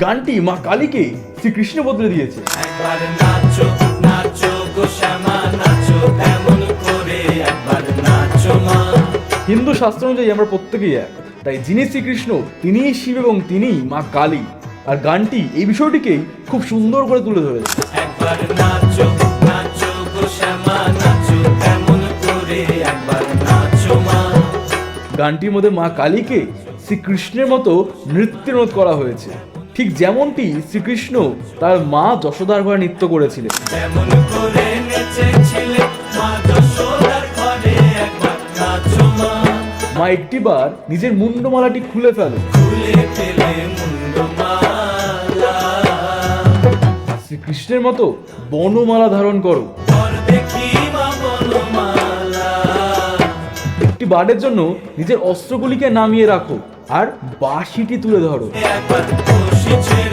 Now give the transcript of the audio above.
গানটি মা কালীকে শ্রীকৃষ্ণ বদলে দিয়েছে। একবার নাচো নাচো গো শ্যামা নাচো এমন করে একবার নাচো মা। হিন্দু শাস্ত্র অনুযায়ী আমরা প্রত্যেকেই এক, তাই যিনি শ্রীকৃষ্ণ তিনিই শিব এবং তিনিই মা কালী। আর গানটি এই বিষয়টিকেই খুব সুন্দর করে তুলে ধরেছে। একবার নাচো নাচো গো শ্যামা নাচো এমন করে একবার নাচো মা। গানটির মধ্যে মা কালীকে শ্রীকৃষ্ণের মতো নৃত্যানুরোধ করা হয়েছে, ঠিক যেমনটি শ্রীকৃষ্ণ তার মা যশোদার ঘরে নৃত্য করেছিলেন। এমন করে নেচেছিলে মা যশোদার ঘরে একবার নাচো মা। মা একটিবার নিজের মুন্ডমালাটি খুলে ফেলে, খুলে ফেলে মুন্ডমালা। শ্রীকৃষ্ণের মতো বনমালা ধারণ করো। ঘর দেখি মা বনমালা। একটি বারের জন্য নিজের অস্ত্রগুলিকে নামিয়ে রাখো আর বাঁশিটি তুলে ধরো। একবার খুশি ছেড়ে